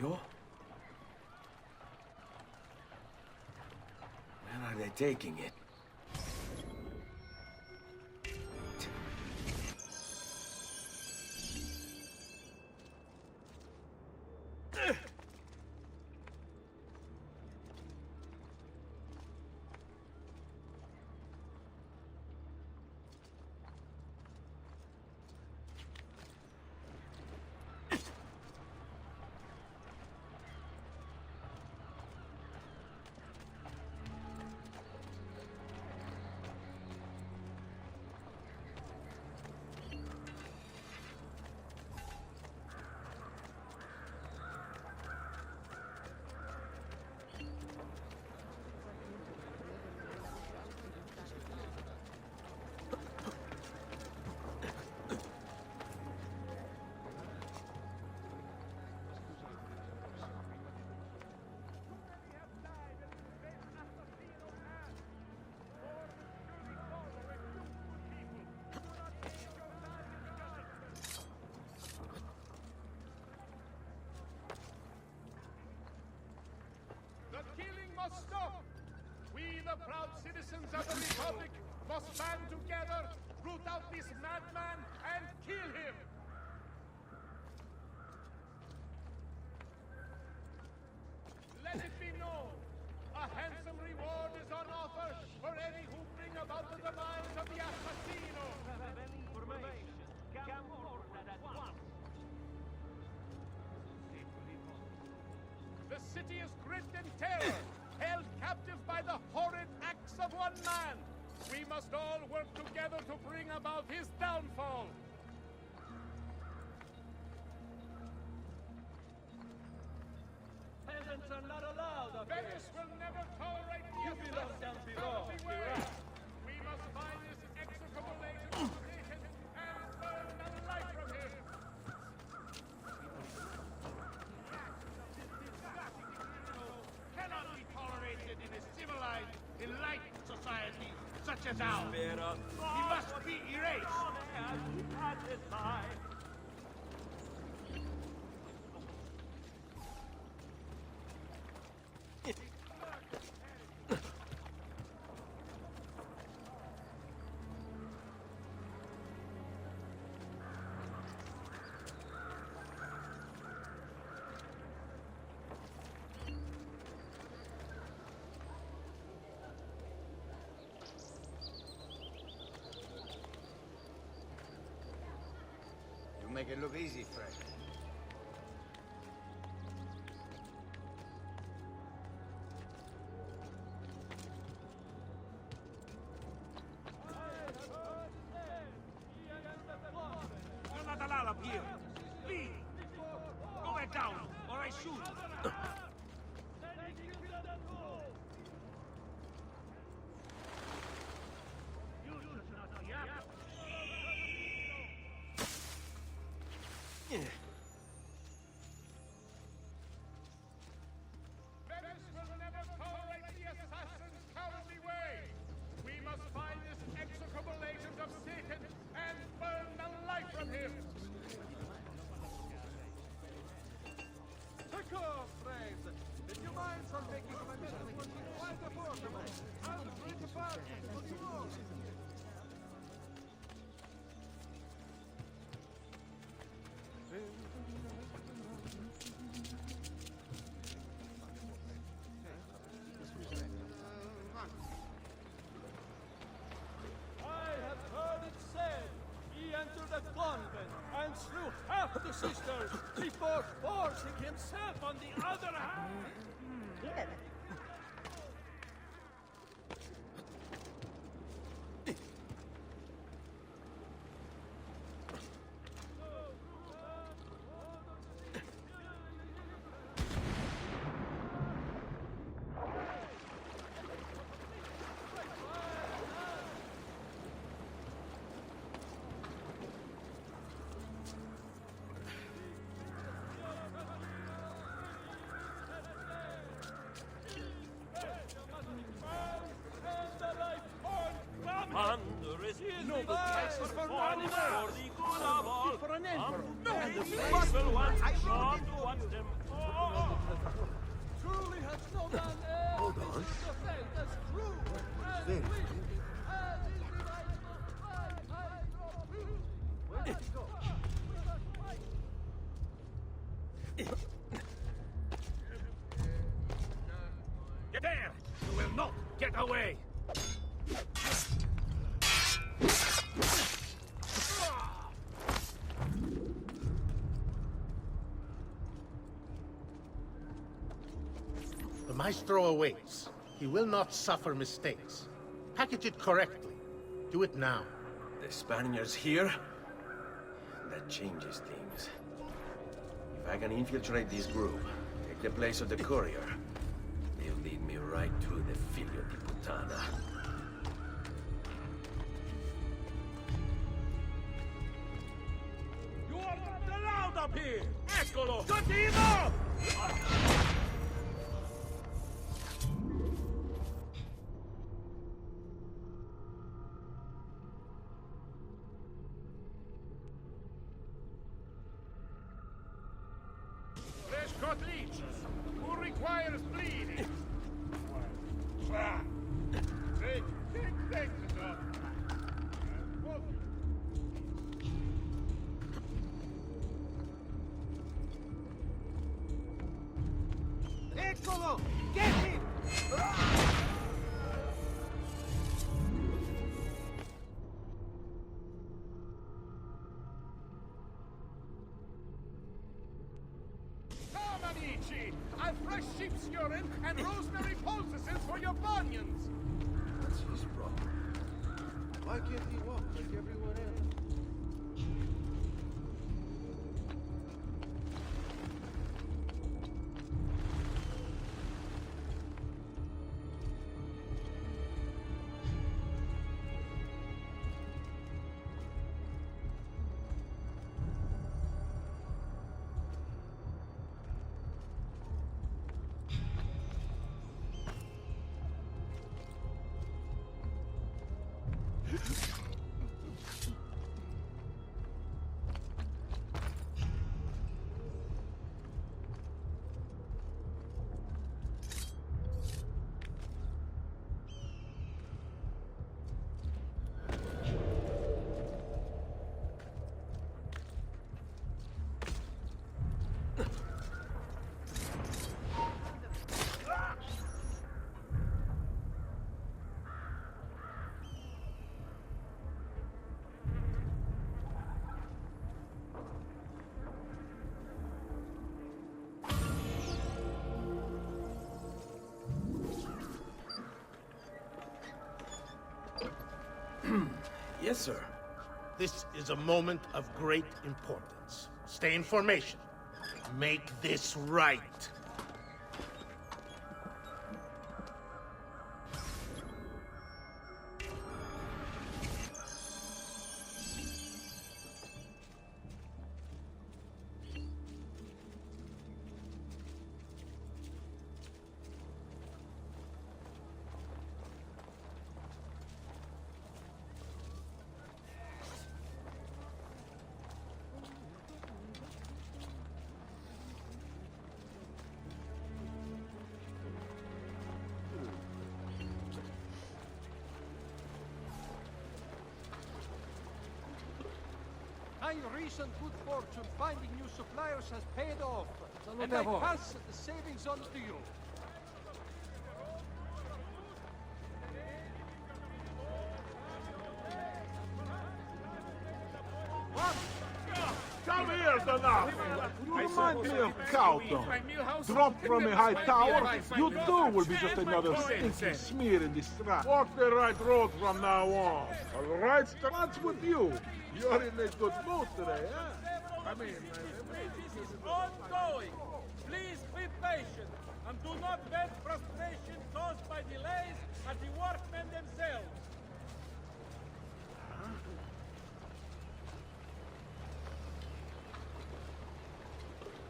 Ezio? Where are they taking it? The killing must stop! We, the proud citizens of the Republic, must band together, root out this madman, and kill him! Let it be known, a handsome reward is on offer for any who bring about the demise of the assassino! Have any information? Come forward at once! The city is gripped in terror, held captive by the horrid acts of one man. We must all work together to bring about his downfall. Peasants are not allowed up here. Venice will never tolerate the You belong down below. Beware! We must find this execrable agent of Satan and burn the life from him. Cannot be tolerated in a civilized, enlightened society such as ours. He must be erased. At this time. You make it look easy, Frank. You're not allowed up here. Leave. Go back down, or I shoot. Venice will never tolerate the assassin's cowardly way. We must find this execrable agent of Satan and burn the life from him. Take off, braves! If you mind from making my business would be quite affordable, I'll bring the party for you all. I have heard it said he entered a convent and slew half the sisters before forcing himself on the other half. This is no place for foreigners. For the good of all. For an emperor. People want not want them. Truly has no man Hold on. the faith as true as Very we. good. As is the right of Where does it go? Get there! You will not get away! The Maestro awaits. He will not suffer mistakes. Package it correctly. Do it now. The Spaniards here? That changes things. If I can infiltrate this group, take the place of the courier, they'll lead me right to the Figlio di Puttana. You are not allowed up here! Eccolo! Contino! Fresh cut leech. Who requires bleeding? Take things, John. Eccolo! Get him! Come, amici! I've fresh sheep's urine and rosemary poultices for your bunions! What's his problem? Why can't he walk like everyone else? Yes, sir. This is a moment of great importance. Stay in formation. Make this right. My recent good fortune finding new suppliers has paid off, and I pass the savings on to you. Come here, Donato. You remind me of Cowton. Dropped from a high tower, you too will be just another stinky smear in this trap. Walk the right road from now on. All right, starts with you. You're in a good mood today, huh? I mean... This is ongoing. Please be patient and do not vent frustration caused by delays at the workmen themselves.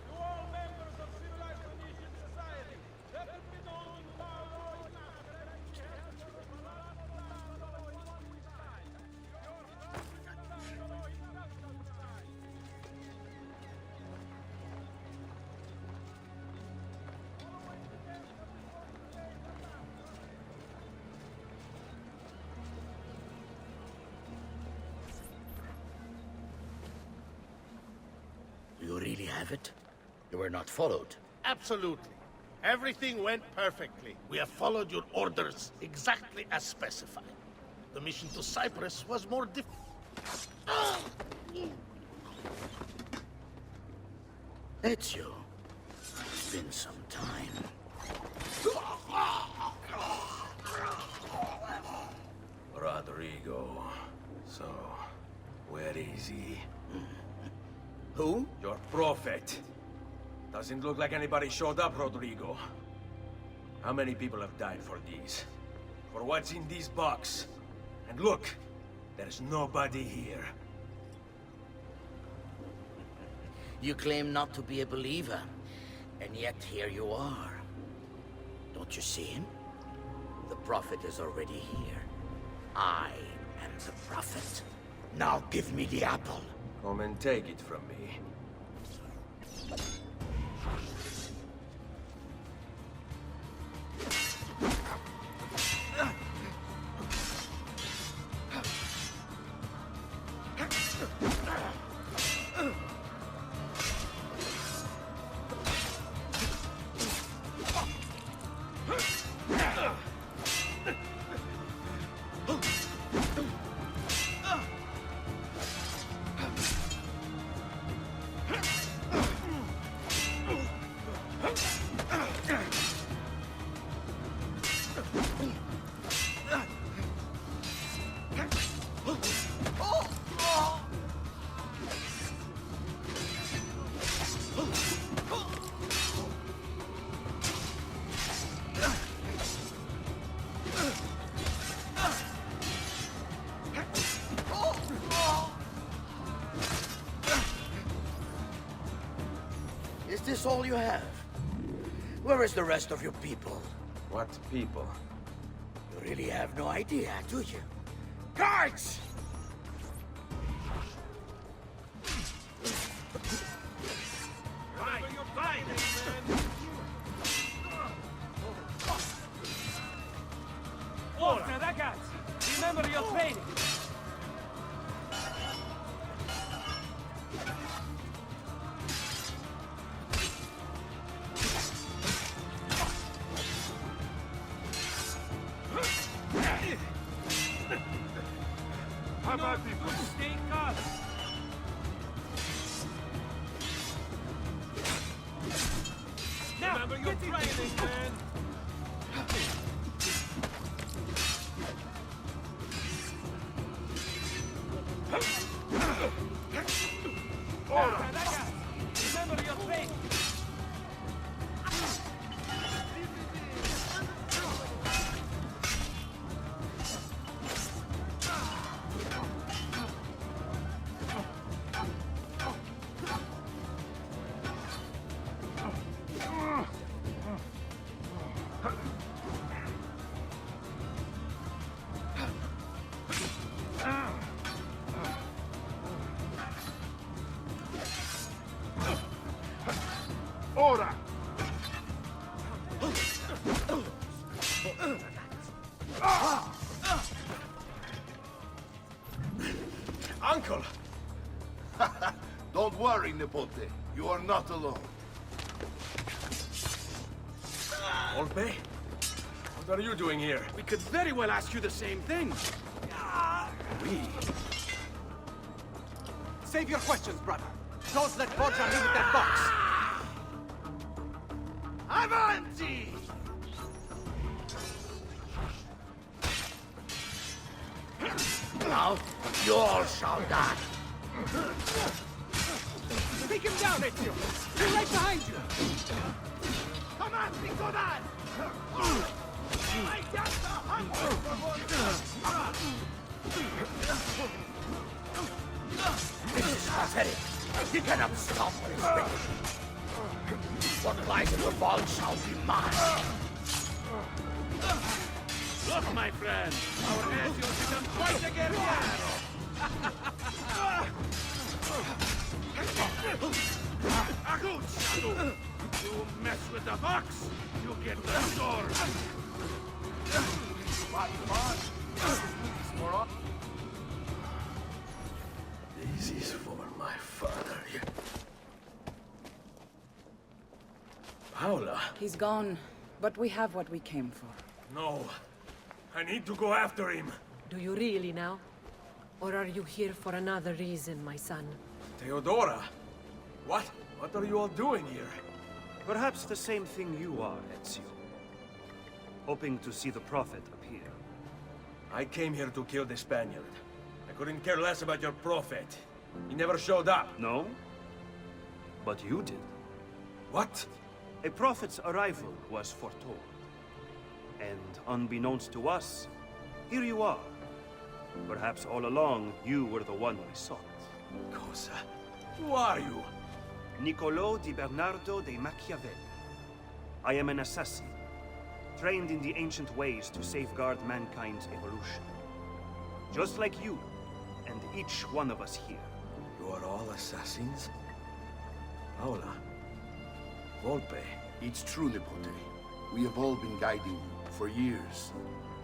To all members of Civilized Phoenician Society, let it be known now. have it? You were not followed. Absolutely. Everything went perfectly. We have followed your orders exactly as specified. The mission to Cyprus was more difficult. Ezio, it's been some time. Rodrigo. So, where is he? Who? Your prophet. Doesn't look like anybody showed up, Rodrigo. How many people have died for these? For what's in this box? And look, there's nobody here. You claim not to be a believer, and yet here you are. Don't you see him? The prophet is already here. I am the prophet. Now give me the apple. Come and take it from me. Is this all you have? Where is the rest of your people? What people? You really have no idea, do you? Guards! Forza, ragazzi! Remember your training! How about the Stay calm! Now, remember your training, man! Forza, ragazzi! Remember your training! Ora! Uncle! Don't worry, Nipote. You are not alone. Olpe? What are you doing here? We could very well ask you the same thing. We? Save your questions, brother. Don't let Borgia leave with that box. Avanti! Now, you all shall die. Take him down, Ezio. We're right behind you. Come on, Nicodan! I got the hunger This is pathetic. You cannot stop what is written. What lies in the vault shall be mine. Look, my friend, our Ezio has become quite a guerrero. Agucciato! You mess with the box, you get the sword. This is for my father. Paola? He's gone, but we have what we came for. No. I need to go after him. Do you really now? Or are you here for another reason, my son? Theodora? What? What are you all doing here? Perhaps the same thing you are, Ezio. Hoping to see the Prophet appear. I came here to kill the Spaniard. I couldn't care less about your Prophet. He never showed up. No? But you did. What? A Prophet's arrival was foretold. And unbeknownst to us, here you are. Perhaps all along, you were the one we sought. Cosa? Who are you? Niccolò di Bernardo de Machiavelli. I am an assassin, trained in the ancient ways to safeguard mankind's evolution. Just like you, and each one of us here. You are all assassins? Paola. Volpe. It's true, Nipote. We have all been guiding you for years,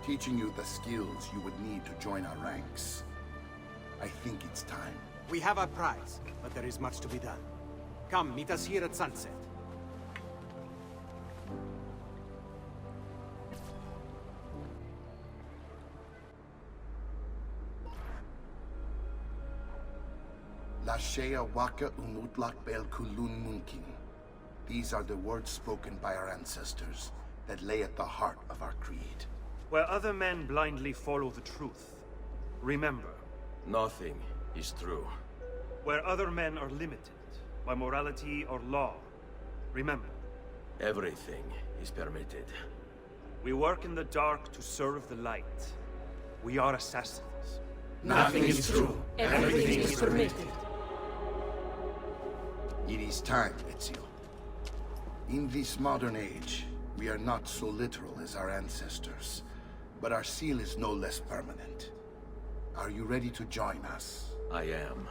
teaching you the skills you would need to join our ranks. I think it's time. We have our prize, but there is much to be done. Come, meet us here at sunset. Lashea waka umutlak bel kulun munkin. These are the words spoken by our ancestors that lay at the heart of our creed. Where other men blindly follow the truth, remember. Nothing is true. Where other men are limited by morality or law, remember. Everything is permitted. We work in the dark to serve the light. We are assassins. Nothing is true. Everything is permitted. It is time, Ezio. In this modern age, we are not so literal as our ancestors, but our seal is no less permanent. Are you ready to join us? I am.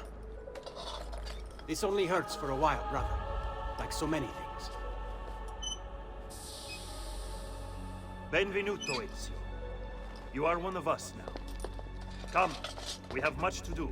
This only hurts for a while, brother. Like so many things. Benvenuto, Ezio. You are one of us now. Come, we have much to do.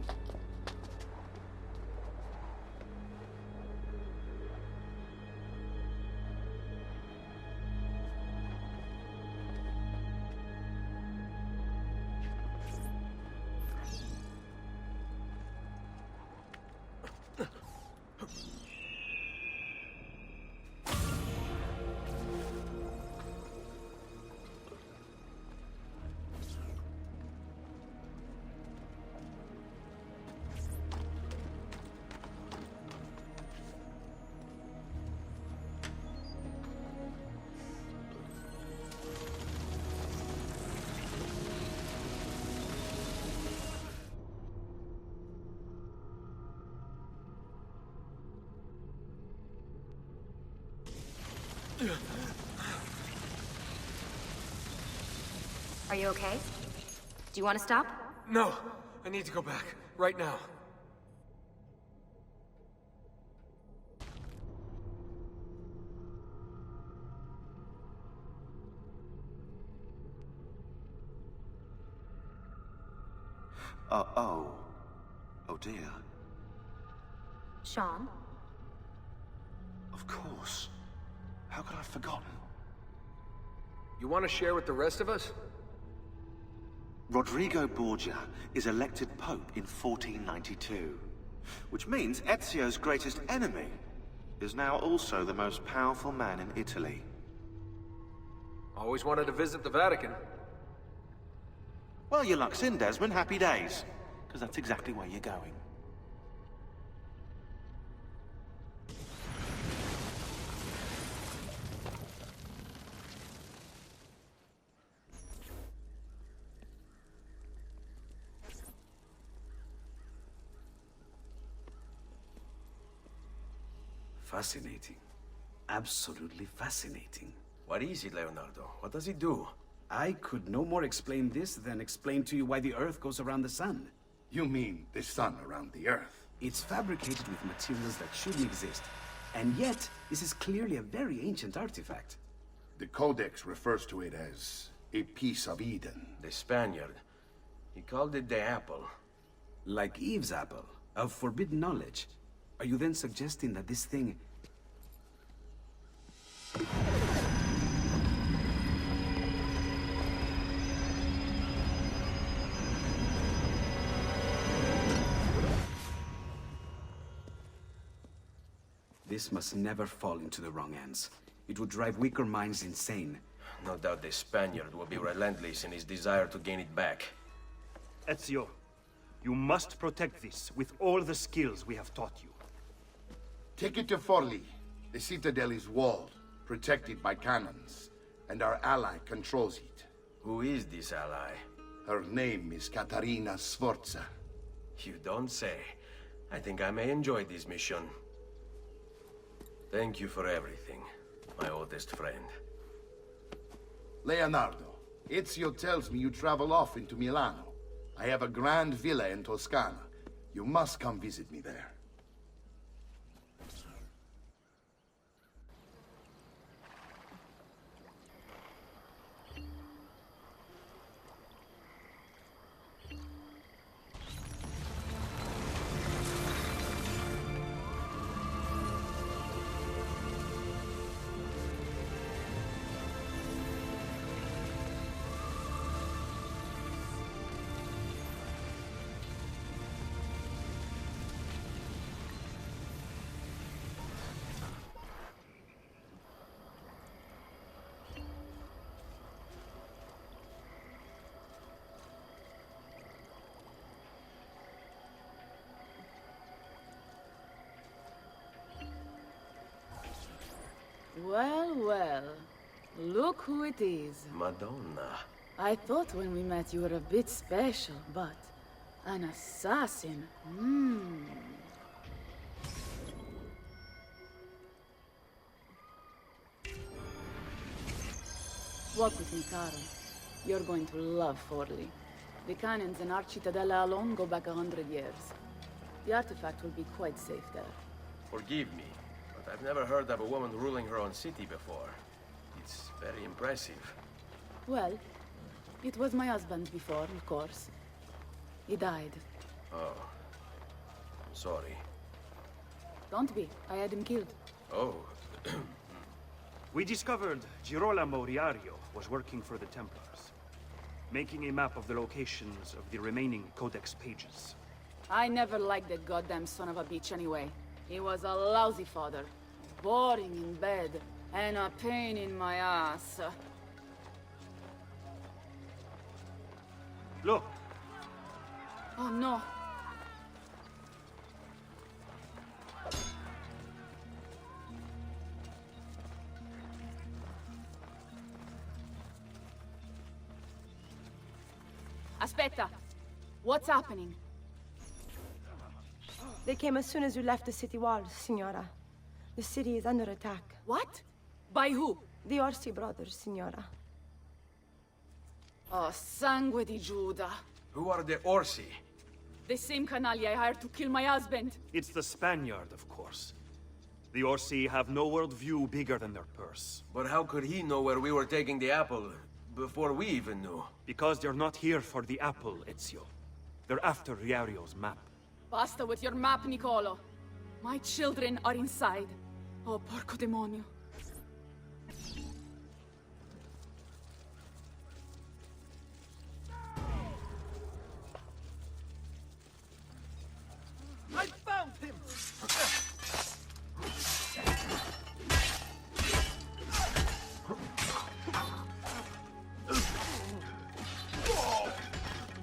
Are you okay? Do you want to stop? No, I need to go back. Right now. Oh dear. Sean? Of course. How could I have forgotten? You want to share with the rest of us? Rodrigo Borgia is elected Pope in 1492, which means Ezio's greatest enemy is now also the most powerful man in Italy. Always wanted to visit the Vatican. Well, your luck's in, Desmond. Happy days. Because that's exactly where you're going. Fascinating. Absolutely fascinating. What is it, Leonardo? What does it do? I could no more explain this than explain to you why the Earth goes around the Sun. You mean the sun around the Earth? It's fabricated with materials that shouldn't exist. And yet, this is clearly a very ancient artifact. The Codex refers to it as a piece of Eden. The Spaniard. He called it the apple. Like Eve's apple, of forbidden knowledge. Are you then suggesting that this thing... this must never fall into the wrong hands. It would drive weaker minds insane. No doubt the Spaniard will be relentless in his desire to gain it back. Ezio, you must protect this with all the skills we have taught you. Take it to Forli. The citadel is walled, protected by cannons, and our ally controls it. Who is this ally? Her name is Caterina Sforza. You don't say. I think I may enjoy this mission. Thank you for everything, my oldest friend. Leonardo, Ezio tells me you travel often to Milano. I have a grand villa in Toscana. You must come visit me there. Well, well. Look who it is. Madonna. I thought when we met you were a bit special, but an assassin. Walk with me, Caro. You're going to love Forli. The cannons in our Cittadella alone go back 100 years. The artifact will be quite safe there. Forgive me, but I've never heard of a woman ruling her own city before. It's very impressive. Well, it was my husband before, of course. He died. Oh. I'm sorry. Don't be. I had him killed. Oh. We discovered Girolamo Riario was working for the Templars, making a map of the locations of the remaining Codex pages. I never liked that goddamn son of a bitch anyway. He was a lousy father. Boring in bed, and a pain in my ass. Look! Oh no. Aspetta! What's happening? They came as soon as you left the city walls, Signora. The city is under attack. What? By who? The Orsi brothers, Signora. Oh, sangue di Giuda. Who are the Orsi? The same canaglia I hired to kill my husband. It's the Spaniard, of course. The Orsi have no worldview bigger than their purse. But how could he know where we were taking the apple before we even knew? Because they're not here for the apple, Ezio. They're after Riario's map. Basta with your map, Nicolo. My children are inside. Oh, porco demonio. I found him!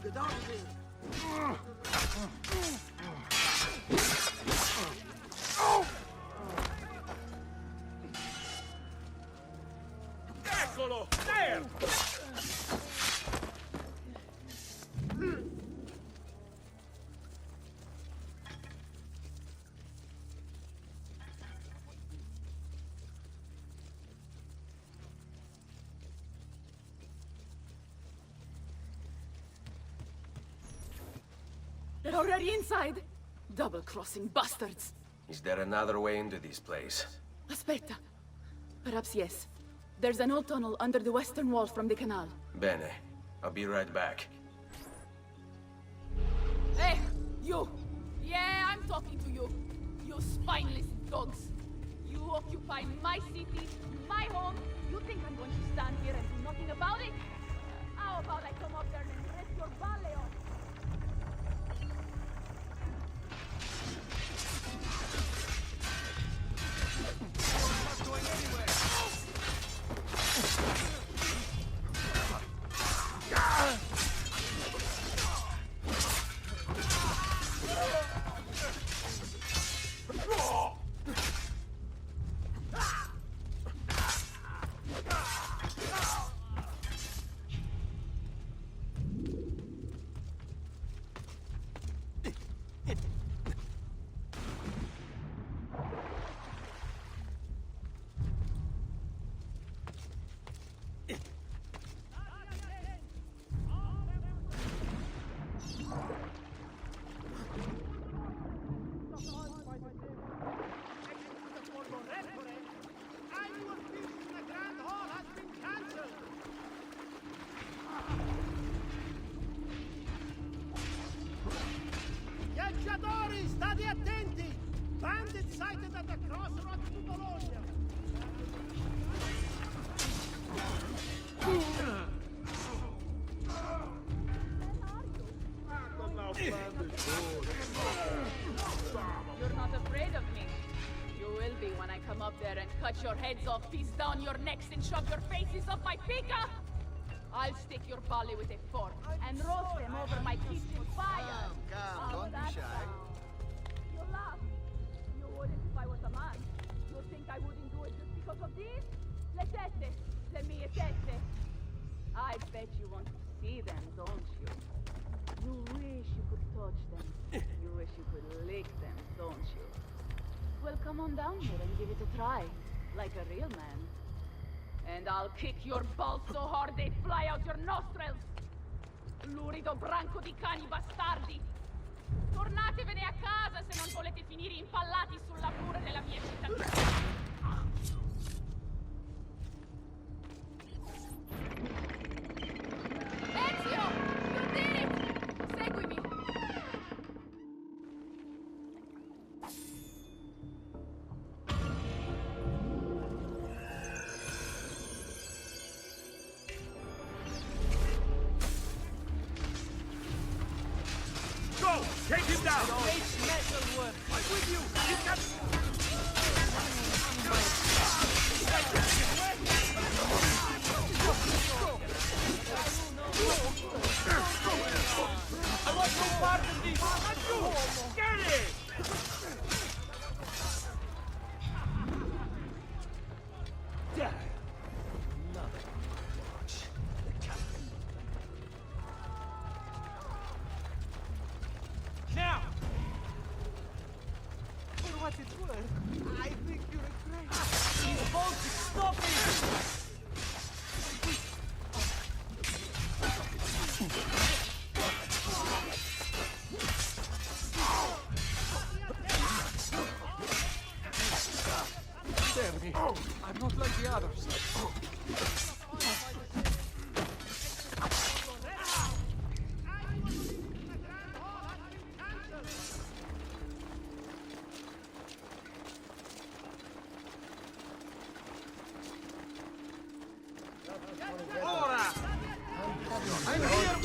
Get out of here! Eccolo! There! They're already inside! Double-crossing bastards! Is there another way into this place? Aspetta. Perhaps yes. There's an old tunnel under the western wall from the canal. Bene. I'll be right back. Hey, you! Yeah, I'm talking to you. You spineless dogs. You occupy my city, my home. You think I'm going to stand here and do nothing about it? How about I come up there and rip your ballet off? Calciatori, state attenti! Bandit sighted at the crossroads to Bologna! You're not afraid of me. You will be when I come up there and cut your heads off, piece down your necks, and shove your faces up my pica! I'll stick your body with a fork and roast them over my kitchen fire. Come, don't be shy. You laugh. You wouldn't if I was a man. You think I wouldn't do it just because of this? Le teste, le mie teste. I bet you want to see them, don't you? You wish you could touch them. You wish you could lick them, don't you? Well, come on down here and give it a try, like a real man. And I'll kick your balls so hard they fly out your nostrils! Lurido branco di cani bastardi! Tornatevene a casa se non volete finire impallati sulla pura della mia città! Ezio! You did it! Seguimi! Go! Take him down! Great metal work! I'm with you! You can... I want no part of this! Get it! There! Another watch. The captain. Now! For what it's worth, I think you're a great... You both stop it! I'm not like the others. Ora! I'm here!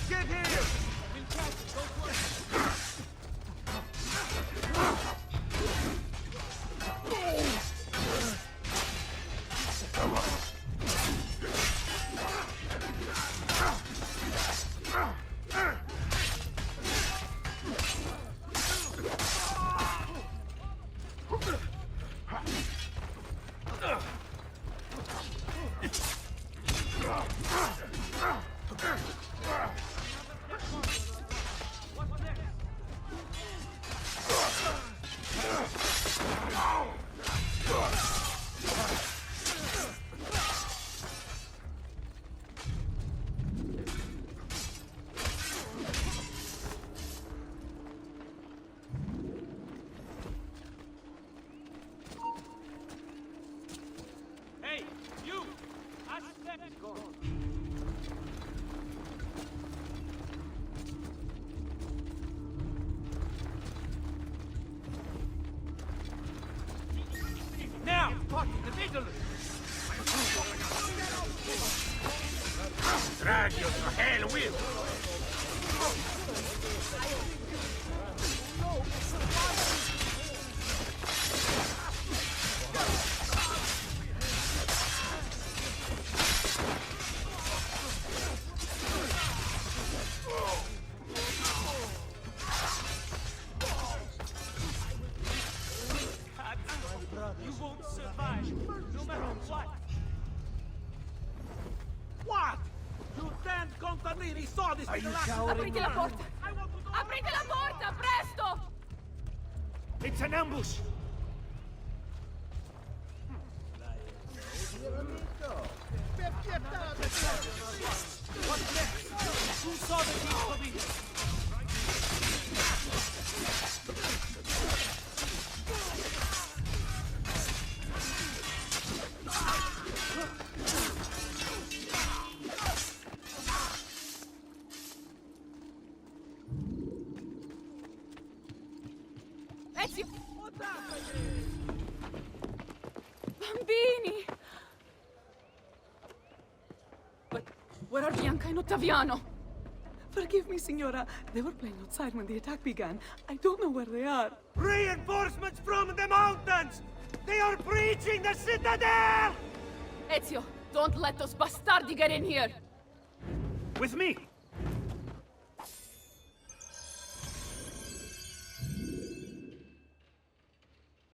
Get here! Hey, you! Aspect gone. Now, part in the middle. Drag you to hell with! You won't survive, no matter what. What? You stand contra me, we saw this! Are you showering? Aprite la porta! Aprite la porta, presto! It's an ambush! Bambini! But where are Bianca and Ottaviano? Forgive me, Signora. They were playing outside when the attack began. I don't know where they are. Reinforcements from the mountains! They are breaching the citadel! Ezio, don't let those bastardi get in here! With me!